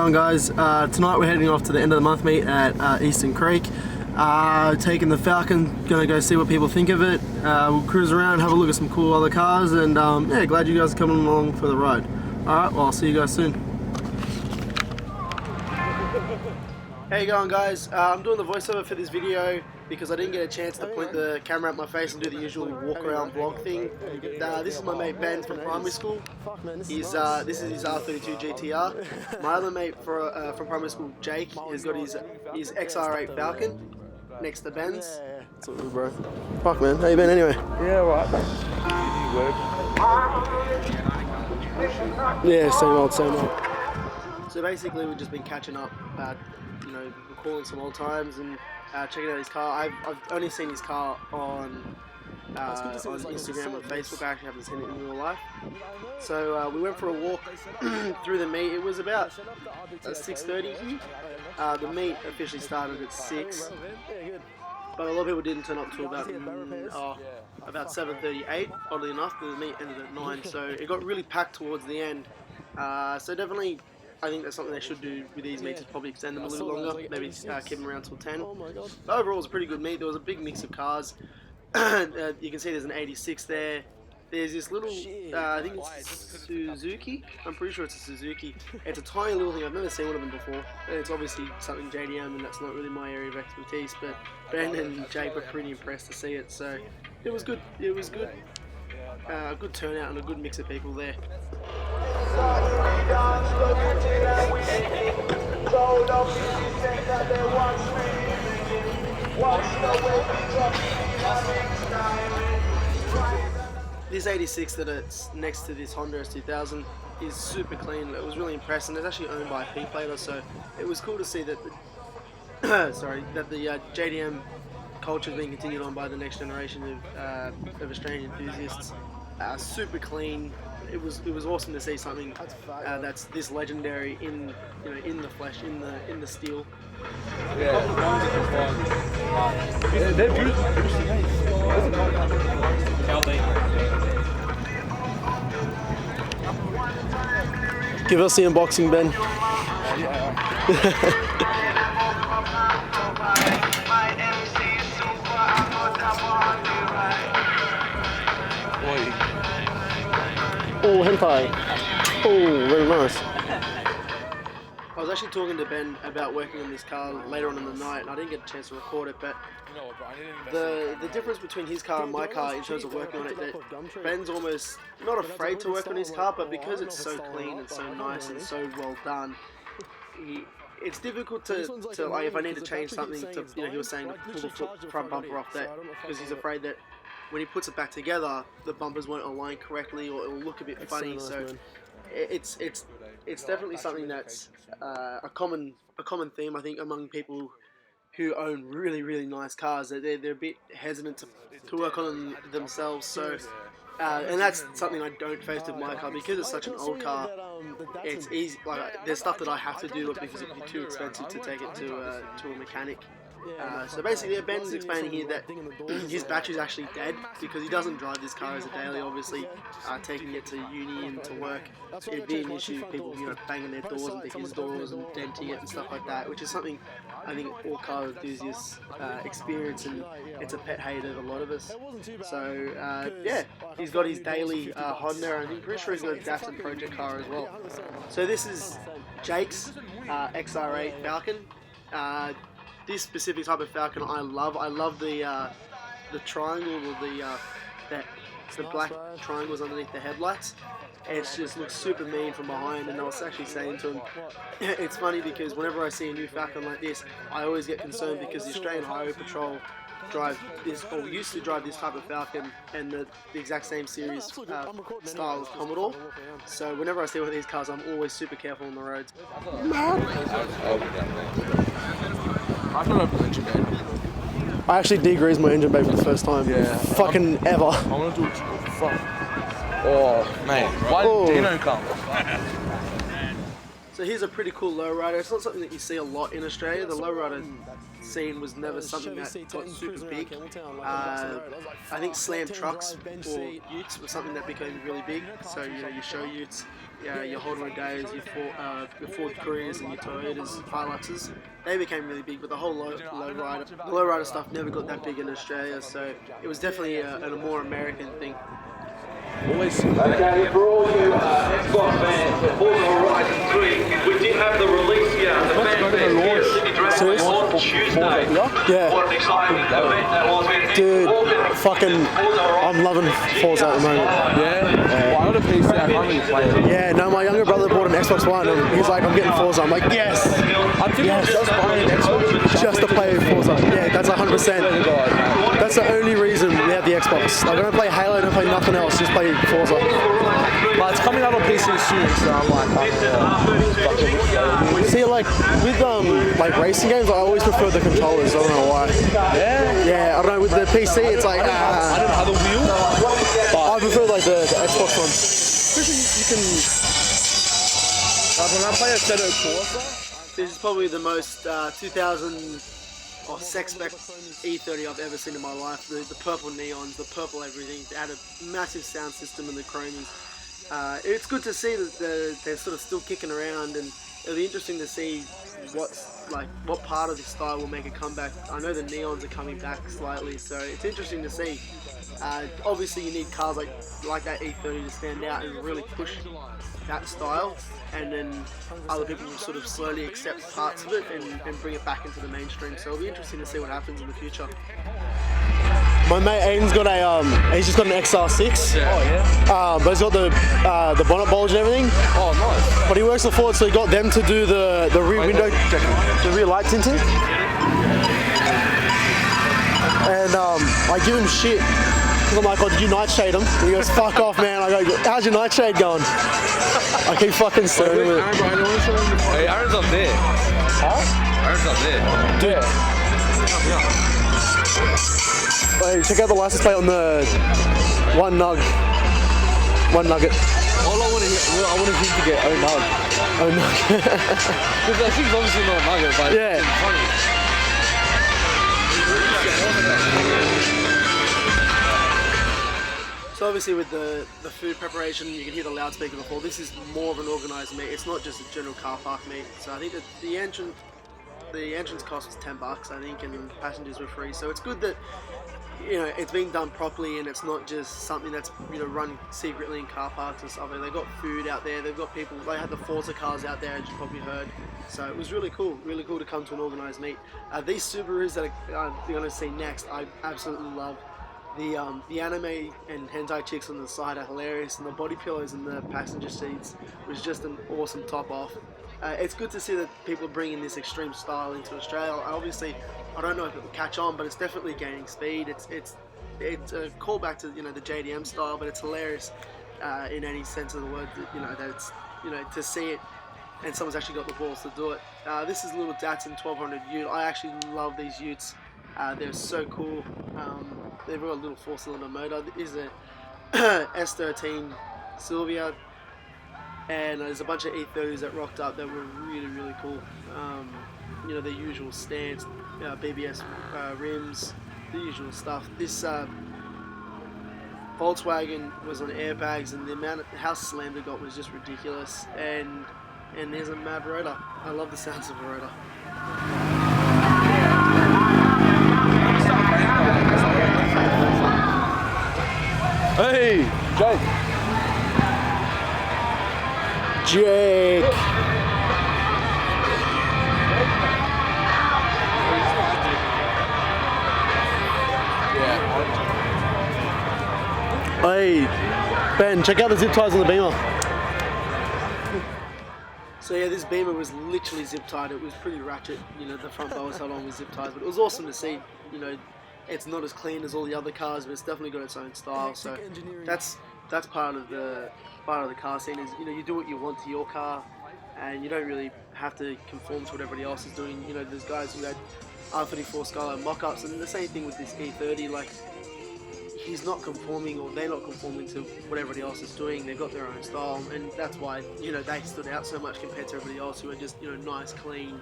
going, guys? Tonight we're heading off to the end of the month meet at Eastern Creek. Taking the Falcon, gonna go see what people think of it. We'll cruise around, have a look at some cool other cars, and yeah, glad you guys are coming along for the ride. Alright, well, I'll see you guys soon. How you going, guys? I'm doing the voiceover for this video because I didn't get a chance to point the camera at my face and do the usual walk around vlog thing. This is my mate Ben from primary school. This is his R32 GTR. My other mate from primary school, Jake, has got his XR8 Falcon next to Ben's. What's up, bro? Fuck, man. How you been anyway? Yeah, right. Yeah, same old, same old. So basically, we've just been catching up, you know, recalling some old times and checking out his car. I've only seen his car on Instagram or Facebook. I actually haven't seen it in real life. So we went for a walk through the meet. It was about 6:30. The meet officially started at 6, but a lot of people didn't turn up until about 7:38. Oddly enough, the meet ended at 9, so it got really packed towards the end. So definitely, I think that's something they should do with these meets, is probably extend them a little longer, maybe keep them around till 10. But overall, it was a pretty good meet. There was a big mix of cars. You can see there's an 86 there. There's this little, I think it's Suzuki. I'm pretty sure it's a Suzuki. It's a tiny little thing. I've never seen one of them before. It's obviously something JDM, and that's not really my area of expertise. But Ben and Jake were pretty impressed to see it. So it was good. It was good. A good turnout and a good mix of people there. This 86 that it's next to this Honda S2000 is super clean. It was really impressive. It's actually owned by a P-plater, so it was cool to see that the JDM culture is being continued on by the next generation of Australian enthusiasts. Super clean. It was awesome to see something that's this legendary in the flesh, in the steel. Yeah. They're beautiful. Give us the unboxing, Ben. Oh, hentai. Oh, very nice. I was actually talking to Ben about working on this car later on in the night, and I didn't get a chance to record it, but the difference between his car and my car in terms of working on it, that Ben's almost not afraid to work on his car, but because it's so clean and so nice and so well done, it's difficult to like, if I need to change something, to, you know, he was saying to pull the front bumper off that, because he's afraid that when he puts it back together, the bumpers won't align correctly or it'll look a bit funny. So it's definitely something that's a common theme, I think, among people who own really nice cars. They're a bit hesitant to work on them themselves. So and that's something I don't face with my car, because it's such an old car. It's easy. Like, there's stuff that I have to do because it'd be too expensive to take it to a mechanic. So basically, Ben's explaining here that his battery's actually dead because he doesn't drive this car as a daily. Obviously, taking it to uni and to work, it'd be an issue. People, you know, banging their doors into his doors and denting it and stuff like that, which is something I think all car enthusiasts experience, and it's a pet hate of a lot of us. So yeah, he's got his daily Honda, and I'm pretty sure he's got a Datsun project car as well. So this is Jake's XR8 Falcon. This specific type of Falcon I love. I love the triangle, or the black triangles underneath the headlights. It just looks super mean from behind, and I was actually saying to him, it's funny because whenever I see a new Falcon like this, I always get concerned because the Australian Highway Patrol drive this, or used to drive this type of Falcon, and the exact same series style of Commodore. So whenever I see one of these cars, I'm always super careful on the roads. I don't know if it's engine bay. I actually degreased my engine bay for the first time. Yeah. Fucking ever. I want to do it. Fuck. Oh, mate. Why did Dino come? So So here's a pretty cool lowrider. It's not something that you see a lot in Australia. The lowrider scene was never something that got super big. I think slam trucks or utes was something that became really big. So you know, your show utes, your Holden Days, your Ford Couriers and your Toyotas, Hiluxes, they became really big. But the whole lowrider stuff never got that big in Australia. So it was definitely a more American thing. Okay, for all you Xbox fans, for Forza Horizon 3, we did have the release here. The fanfare here at Sydney Drag on Tuesday. Yeah. What an exciting event that was, man. Dude, fucking, I'm loving Forza at the moment. Yeah? Well, I got a PC, I can't really play it. Yeah, no, my younger brother bought an Xbox One and he's like, I'm getting Forza. I'm like, yes! I think I just buying an Xbox Just to play Forza. Yeah, that's 100%. That's the only reason we have the Xbox. Like, I don't play Halo, I don't play nothing else, just play Forza. But it's coming out on PC soon, so I'm like, See, like, with like racing games, I always prefer the controllers, I don't know why. yeah? Yeah, I don't know, with the PC, it's like, I don't have a wheel, I prefer, like, the Xbox one. Especially, you can... like when I play a Seto Corsa, This is probably the most 2000 or sex-spec E30 I've ever seen in my life. The purple neons, the purple everything. They had a massive sound system in the chromies. It's good to see that they're sort of still kicking around, and it'll be interesting to see what part of the style will make a comeback. I know the neons are coming back slightly, so it's interesting to see. Obviously, you need cars like that E30 to stand out and really push that style, and then other people will sort of slowly accept parts of it and bring it back into the mainstream. So it'll be interesting to see what happens in the future. My mate Aiden's got he's just got an XR6. yeah. Oh, yeah? But he's got the bonnet bulge and everything. Oh, nice. But he works for Ford, so he got them to do the rear window, the rear light tinting. And I give him shit. I'm like, oh, did you nightshade him? And he goes, fuck off, man. I go, how's your nightshade going? I keep fucking staring with it. Hey, Aaron's up there. Huh? Aaron's up there. Dude. Hey, check out the license plate on the one nugget. All I want him to get nug. Because I think it's obviously not a nugget, but yeah. It's funny. So obviously with the food preparation, you can hear the loudspeaker before. This is more of an organised meet. It's not just a general car park meet. So I think that the entrance cost was $10, I think, and passengers were free. So it's good that, you know, it's being done properly and it's not just something that's, you know, run secretly in car parks and stuff. They've got food out there. They've got people. They had the Forza cars out there, as you probably heard. So it was really cool to come to an organised meet. These Subarus that you're going to see next, I absolutely love. The anime and hentai chicks on the side are hilarious, and the body pillows in the passenger seats was just an awesome top off. It's good to see that people are bringing this extreme style into Australia. Obviously, I don't know if it will catch on, but it's definitely gaining speed. It's a callback to, you know, the JDM style, but it's hilarious in any sense of the word. That, you know, that it's, you know, to see it and someone's actually got the balls to do it. This is little Datsun 1200 Ute. I actually love these Utes. They're so cool. They've got a little 4-cylinder motor. This is a S13 Silvia, and there's a bunch of E30s that rocked up that were really cool. You know, the usual stance, BBS rims, the usual stuff. This Volkswagen was on airbags, and the amount of how slammed it got was just ridiculous. And there's a mad rotor. I love the sounds of a rotor. Hey, Jake. Hey, Ben, check out the zip ties on the Beamer. So yeah, this Beamer was literally zip tied. It was pretty ratchet. You know, the front bar was held on with zip ties, but it was awesome to see. You know, it's not as clean as all the other cars, but it's definitely got its own style. So that's part of the car scene. Is, you know, you do what you want to your car, and you don't really have to conform to what everybody else is doing. You know, there's guys who had R34 Skyline mock-ups, and the same thing with this E30. Like, he's not conforming, or they're not conforming to what everybody else is doing. They've got their own style, and that's why, you know, they stood out so much compared to everybody else who are just, you know, nice, clean,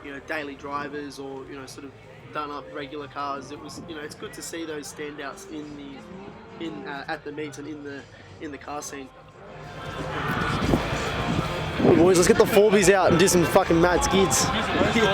you know, daily drivers, or, you know, sort of done up regular cars. It was, you know, it's good to see those standouts at the meets and in the car scene. Well, boys, let's get the 4Bs out and do some fucking mad skids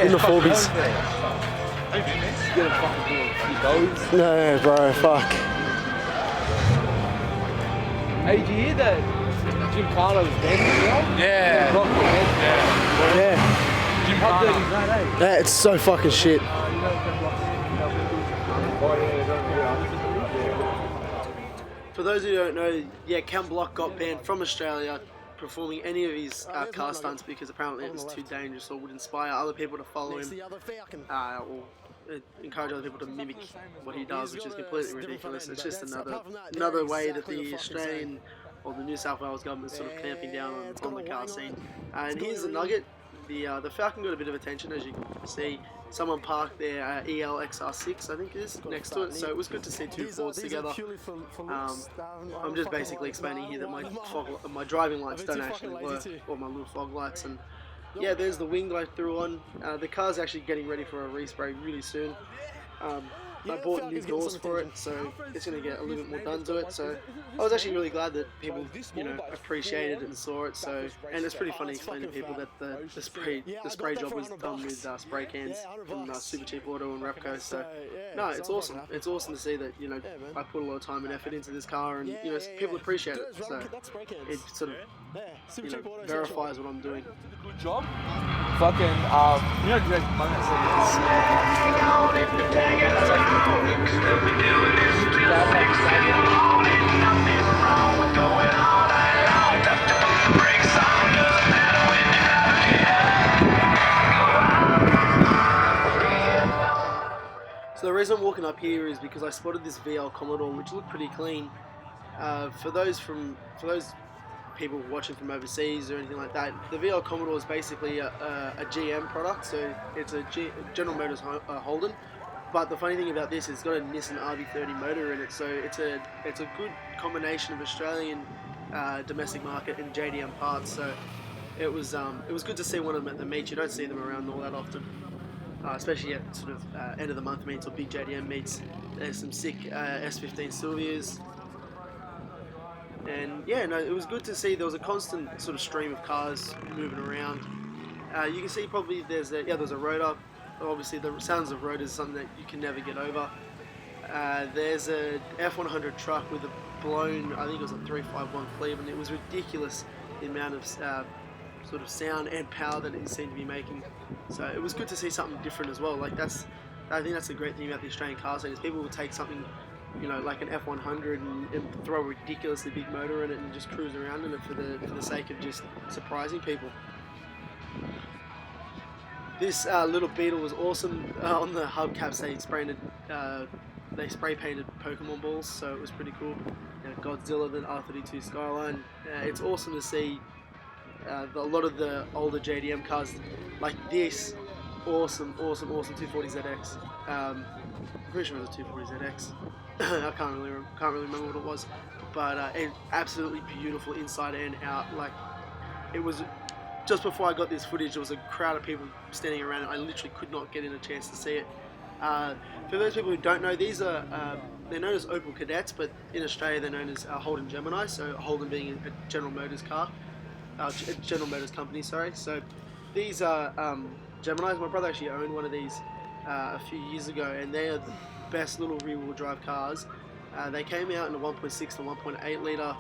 in the 4Bs. No, bro, fuck. Hey, did you hear that Jim Carter was dancing? Yeah. Yeah. Jim Carter. Yeah, it's so fucking shit. For those who don't know, yeah, Cam Block got banned from Australia performing any of his car stunts because apparently it was too dangerous or would inspire other people to follow him, or encourage other people to mimic what he does, which is completely ridiculous. It's just another way that the Australian or the New South Wales government is sort of clamping down on the car scene. And here's the nugget. The Falcon got a bit of attention, as you can see. Someone parked their ELXR6, I think it is, next to it, so it was good to see two Fords together. I'm just basically explaining here that my driving lights don't actually work, or my little fog lights, and yeah, there's the wing that I threw on. The car's actually getting ready for a respray really soon. I bought new doors for it, so it's going to get a little bit more done to it. So I was actually really glad that people, you know, appreciated it and saw it. So, and it's pretty funny explaining to people that the spray job was done with spray cans from Super Cheap Auto and Repco. So no, it's awesome. It's awesome to see that, you know, I put a lot of time and effort into this car, and you know, people appreciate it. So it sort of, you know, verifies what I'm doing. Good job. Fucking, you know, Greg Munn said so the reason I'm walking up here is because I spotted this VL Commodore, which looked pretty clean. For those people watching from overseas or anything like that, the VL Commodore is basically a GM product, so it's a General Motors Holden. But the funny thing about this is it's got a Nissan RB30 motor in it, so it's a good combination of Australian domestic market and JDM parts. So it was good to see one of them at the meet. You don't see them around all that often, especially at sort of end of the month meets or big JDM meets. There's some sick S15 Silvias. And yeah, no, it was good to see there was a constant sort of stream of cars moving around. You can see probably there's a rotor. Obviously, the sounds of rotors is something that you can never get over. There's a F100 truck with a blown, I think it was a 351 Cleveland. It was ridiculous the amount of sort of sound and power that it seemed to be making. So it was good to see something different as well. Like I think that's the great thing about the Australian car scene is people will take something, you know, like an F100 and throw a ridiculously big motor in it and just cruise around in it for the sake of just surprising people. This little Beetle was awesome. On the hubcaps they spray painted Pokemon balls, so it was pretty cool. Godzilla, the R32 Skyline. It's awesome to see a lot of the older JDM cars like this. Awesome 240ZX. I'm pretty sure it was a 240ZX. I can't really remember what it was, but it absolutely beautiful inside and out. Like, it was just before I got this footage, there was a crowd of people standing around, and I literally could not get in a chance to see it. For those people who don't know, these are they're known as Opel Cadets, but in Australia they're known as Holden Gemini. So Holden being a General Motors car, General Motors company. Sorry. So these are Geminis. My brother actually owned one of these a few years ago, and they are the best little rear-wheel drive cars. They came out in a 1.6 to 1.8 litre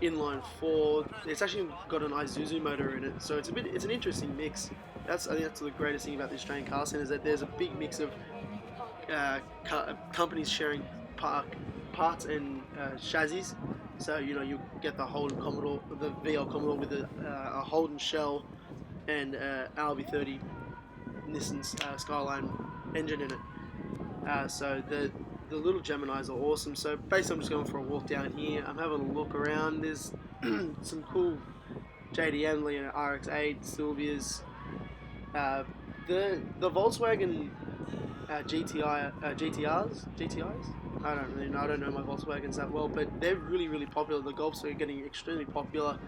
inline 4. It's actually got an Isuzu motor in it, so it's an interesting mix. I think that's the greatest thing about the Australian car scene, is that there's a big mix of companies sharing parts and chassis. So you know, you get the Holden Commodore, the VL Commodore with a Holden shell and RB30 Nissan's Skyline engine in it. So the little Geminis are awesome. So basically I'm just going for a walk down here. I'm having a look around. There's some cool JDM, you know, RX-8, Silvias. The Volkswagen GTIs, I don't really know. I don't know my Volkswagens that well, but they're really popular. The Golfs are getting extremely popular.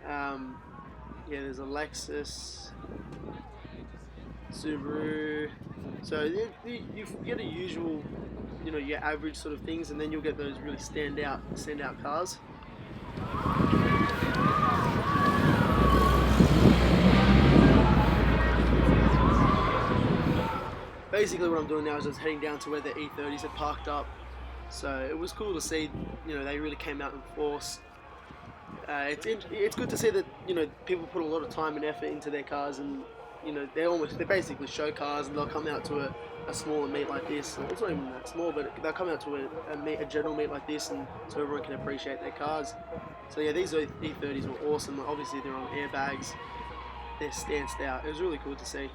Yeah, there's a Lexus, Subaru. So you get a usual, you know, your average sort of things, and then you'll get those really standout cars. Basically what I'm doing now is just heading down to where the E30s had parked up. So it was cool to see, you know, they really came out in force. It's good to see that, you know, people put a lot of time and effort into their cars, and, you know, they're basically show cars, and they'll come out to a smaller meet like this. It's not even that small, but they'll come out to a general meet like this, and so everyone can appreciate their cars. So yeah, these E30s were awesome. Obviously they're on airbags, they're stanced out. It was really cool to see.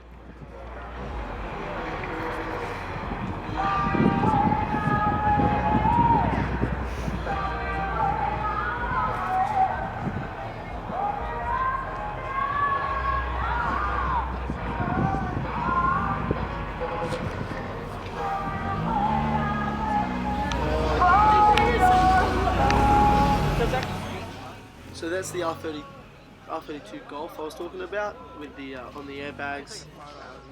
So that's the R32 Golf I was talking about with the on the airbags.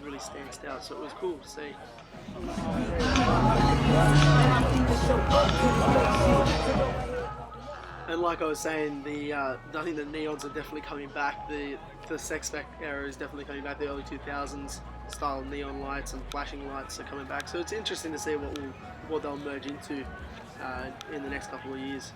Really stands out, so it was cool to see. And like I was saying, I think the neons are definitely coming back. The sex spec era is definitely coming back. The early 2000s style neon lights and flashing lights are coming back. So it's interesting to see what they'll merge into in the next couple of years.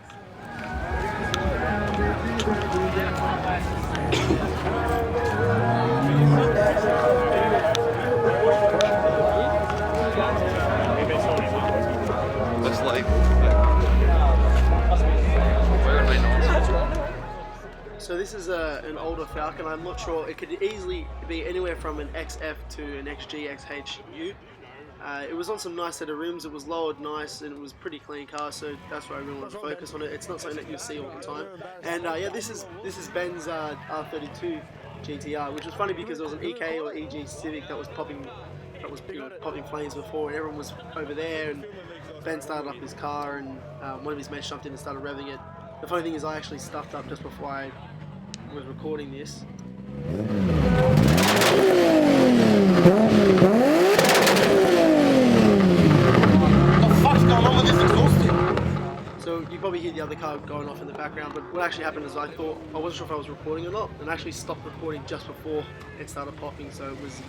Looks like. So this is an older Falcon. I'm not sure. It could easily be anywhere from an XF to an XG XHU. It was on some nice set of rims. It was lowered nice, and it was a pretty clean car. So that's why I really wanted to focus on it. It's not something that you'll see all the time. And yeah, this is Ben's R32 GTR, which was funny because there was an EK or EG Civic that was popping flames before, and everyone was over there. And Ben started up his car, and one of his mates jumped in and started revving it. The funny thing is, I actually stuffed up just before I was recording this. So you probably hear the other car going off in the background, but what actually happened is I wasn't sure if I was recording or not, and I actually stopped recording just before it started popping, so it was a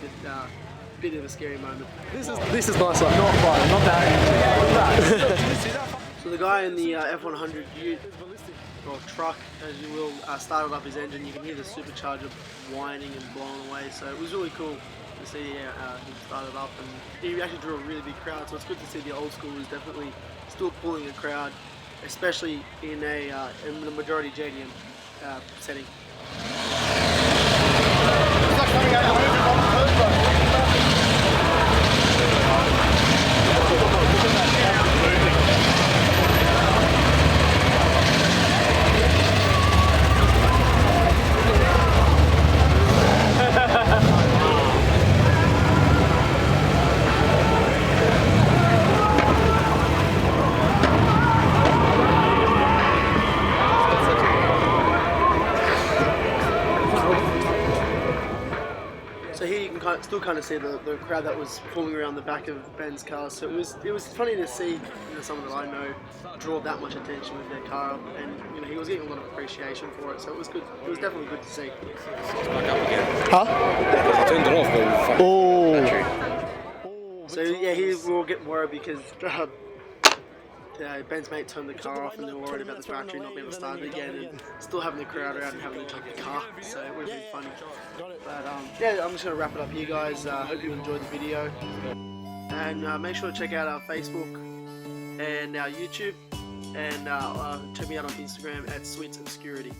bit of a scary moment. This is nice, like not fun, not that. So the guy in the F100 Ute, or truck as you will, started up his engine. You can hear the supercharger whining and blowing away, so it was really cool to see him started up, and he actually drew a really big crowd, so it's good to see the old school is definitely still pulling a crowd, especially in the majority JDM setting. So here you can still kind of see the crowd that was forming around the back of Ben's car. So it was funny to see, you know, someone that I know draw that much attention with their car, and you know, he was getting a lot of appreciation for it. So it was good. It was definitely good to see. It's back up again. Huh? I turned it off. Oh. Battery. So yeah, we were getting worried because Ben's mate turned the car off, and they were worried about the battery not being able to start it again, and still having the crowd around and having to jump the car. So it would have been funny. But yeah, I'm just gonna wrap it up here, guys. Hope you enjoyed the video, and make sure to check out our Facebook and our YouTube, and check me out on Instagram at Sweets Obscurity.